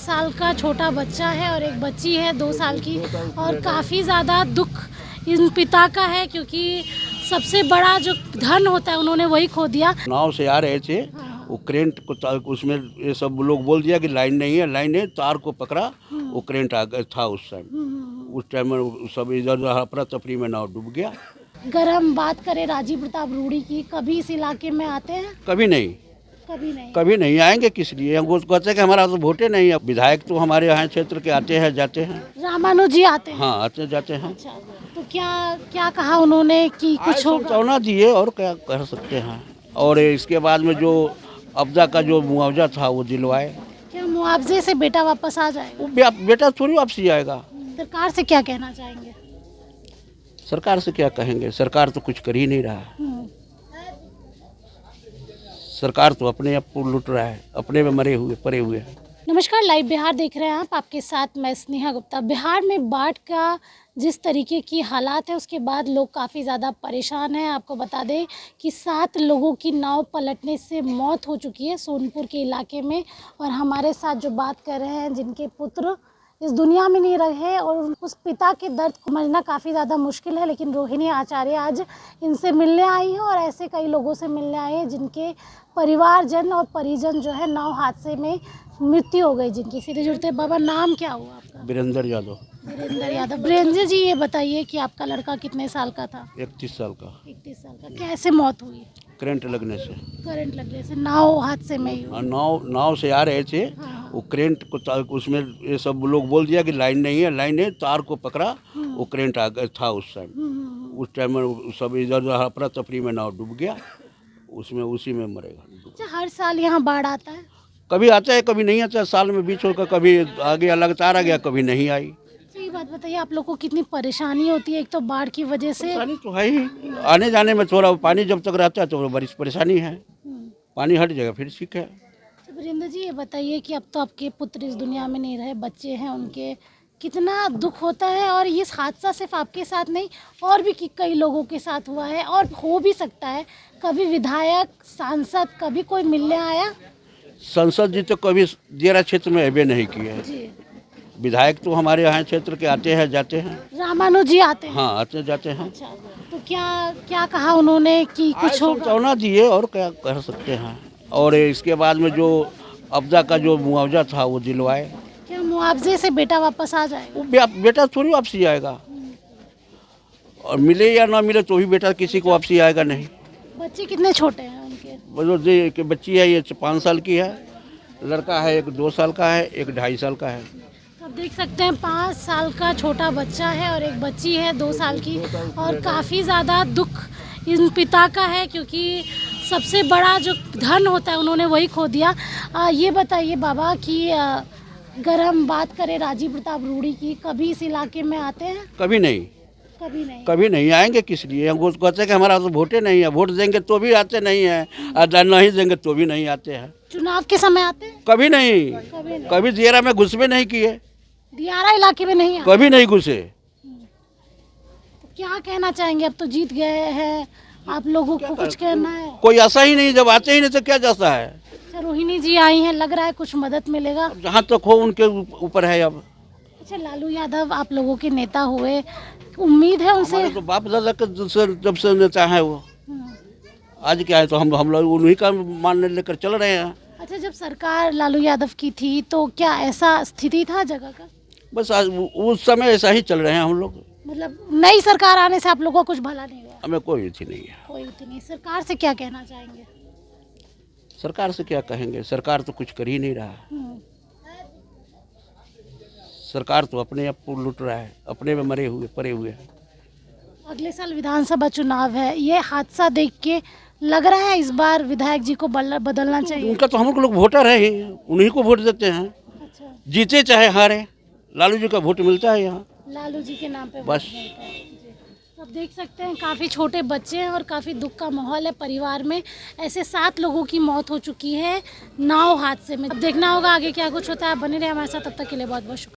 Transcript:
साल का छोटा बच्चा है और एक बच्ची है 2 साल की, और काफ़ी ज़्यादा दुख इन पिता का है क्योंकि सबसे बड़ा जो धन होता है उन्होंने वही खो दिया। नाव से आ रहे थे, वो करेंट को उसमें ये सब लोग बोल दिया कि लाइन नहीं है, लाइन है, तार को पकड़ा, वो करेंट आ गया था उस टाइम में सब इधर अफरा तफरी में नाव डूब गया। अगर हम बात करें राजीव प्रताप रूड़ी की, कभी इस इलाके में आते हैं? कभी नहीं, कभी नहीं। कभी नहीं आएंगे, किस लिए? हमको कहते हैं कि हमारा तो वोटे नहीं है। विधायक तो हमारे यहाँ क्षेत्र के आते हैं जाते हैं। रामानुज जी आते हैं? हाँ, आते जाते हैं। अच्छा, तो क्या क्या कहा उन्होंने कि कुछ होगा? समझौना दिए और क्या कर सकते हैं। और इसके बाद में जो आपदा का जो मुआवजा था वो दिलवाए। क्या मुआवजे से बेटा वापस आ जाएगा? वो बेटा थोड़ी वापसी आएगा। सरकार से क्या कहना चाहेंगे? सरकार से क्या कहेंगे, सरकार तो कुछ कर ही नहीं रहा है। सरकार तो अपने आप को लूट रहा है, अपने में मरे हुए पड़े हुए हैं। नमस्कार, लाइव बिहार देख रहे हैं आप, आपके साथ मैं स्नेहा गुप्ता। बिहार में बाढ़ का जिस तरीके की हालात है उसके बाद लोग काफ़ी ज़्यादा परेशान हैं। आपको बता दें कि 7 लोगों की नाव पलटने से मौत हो चुकी है सोनपुर के इलाके में। और हमारे साथ जो बात कर रहे हैं, जिनके पुत्र इस दुनिया में नहीं रहे, और उस पिता के दर्द को समझना काफ़ी ज़्यादा मुश्किल है। लेकिन रोहिणी आचार्य आज इनसे मिलने आई हैं और ऐसे कई लोगों से मिलने आए हैं जिनके परिवारजन और परिजन जो है नाव हादसे में मृत्यु हो गई जिनकी। सीधे जुड़ते हैं, बाबा नाम क्या हुआ आपका? वीरेंद्र यादव। वीरेंद्र यादव। वीरेंद्र जी, ये बताइए कि आपका लड़का कितने साल का था? 31 साल का। 31 साल का। कैसे मौत हुई? करंट लगने से। करंट लगने से? नाव हादसे में ही हुई? नाव से आ रहे थे, हाँ। वो करेंट को उसमें ये सब लोग बोल दिया कि लाइन नहीं है, लाइन है, तार को पकड़ा, वो करेंट आ गया था उस टाइम में सब इधर अफरा तफरी में नाव डूब गया, उसमें उसी में मरेगा। अच्छा, हर साल यहाँ बाढ़ आता है? कभी आता है, कभी नहीं आता है। साल में बीच होकर कभी आ गया, लगातार आ गया, कभी नहीं आई। सही बात बताइए, आप लोग को कितनी परेशानी होती है? एक तो बाढ़ की वजह से परेशानी तो है ही, आने जाने में थोड़ा पानी जब तक रहता है तो बड़ी परेशानी है। पानी हट जाएगा फिर ठीक है। तो वीरेंद्र जी, ये बताइए कि अब तो आपके पुत्र इस दुनिया में नहीं रहे, बच्चे हैं उनके, कितना दुख होता है। और ये हादसा सिर्फ आपके साथ नहीं, और भी कई लोगों के साथ हुआ है और हो भी सकता है। कभी विधायक, सांसद, कभी कोई मिलने आया? संसद जी तो कभी दियरा क्षेत्र में अबे नहीं किए। जी। विधायक तो हमारे यहाँ क्षेत्र के आते हैं जाते हैं। रामानुज जी आते हैं? हाँ, आते जाते हैं। अच्छा, तो क्या क्या कहा उन्होंने कि कुछ होगा? समझौना दिए और क्या कर सकते हैं। और इसके बाद में जो आपदा का जो मुआवजा था वो दिलवाए। क्या मुआवजे से बेटा वापस आ जाएगा? वो बेटा थोड़ी वापसी आएगा। और मिले या ना मिले तो भी बेटा किसी को वापसी आएगा नहीं। बच्चे कितने छोटे हैं उनके? बोलो कि बच्ची है, ये 5 साल की है, लड़का है, एक 2 साल का है, एक 2.5 साल का है। आप देख सकते हैं, 5 साल का छोटा बच्चा है और एक बच्ची है 2 साल की, और काफ़ी ज़्यादा दुख इन पिता का है क्योंकि सबसे बड़ा जो धन होता है उन्होंने वही खो दिया। ये बताइए बाबा कि अगर हम बात करें राजीव प्रताप रूड़ी की, कभी इस इलाके में आते हैं? कभी नहीं, कभी नहीं। कभी नहीं आएंगे, किस लिए? हमको कहते हैं कि हमारा तो वोटे नहीं है। वोट देंगे तो भी आते नहीं हैं, और नहीं देंगे तो भी नहीं आते हैं। चुनाव के समय आते हैं? कभी नहीं, कभी नहीं। कभी दियरा में घुसबे नहीं किए, दियारा इलाके में नहीं आते? कभी नहीं घुसे। तो क्या कहना चाहेंगे? अब तो जीत गए हैं, आप लोगों को कुछ कहना है? कोई ऐसा ही नहीं, जब आते ही नहीं तो क्या जाता है। अच्छा, रोहिणी जी आई हैं, लग रहा है कुछ मदद मिलेगा? अब जहाँ तक हो उनके ऊपर है। अब अच्छा, लालू यादव आप लोगों के नेता हुए, उम्मीद है उनसे? हमारे तो बाप दादा के जब से नेता है वो, आज क्या है तो हम लोग उन्हीं का मान लेकर चल रहे हैं। अच्छा, जब सरकार लालू यादव की थी तो क्या ऐसा स्थिति था जगह का? बस आज उस समय ऐसा ही चल रहे हैं हम लोग। मतलब नई सरकार आने से आप लोगों को कुछ भला नहीं हुआ? हमें कोई अथी नहीं है। कोई तो नहीं। सरकार से क्या कहना चाहेंगे? सरकार से क्या कहेंगे, सरकार तो कुछ कर ही नहीं रहा है। सरकार तो अपने आप को लूट रहा है, अपने में मरे हुए पड़े हुए हैं। अगले साल विधानसभा चुनाव है, ये हादसा देख के लग रहा है इस बार विधायक जी को बदलना चाहिए? उनका तो हम लोग वोटर है ही, उन्हीं को वोट देते हैं। अच्छा, जीते चाहे हारे, लालू जी का वोट मिलता है यहाँ। लालू जी के नाम पे वोट बस। मिलता है। जी। अब देख सकते हैं, काफ़ी छोटे बच्चे हैं और काफ़ी दुख का माहौल है परिवार में। ऐसे 7 लोगों की मौत हो चुकी है नाव हादसे में। अब देखना होगा आगे क्या कुछ होता है। बने रहे हमारे साथ, तब तक के लिए बहुत बहुत शुक्रिया।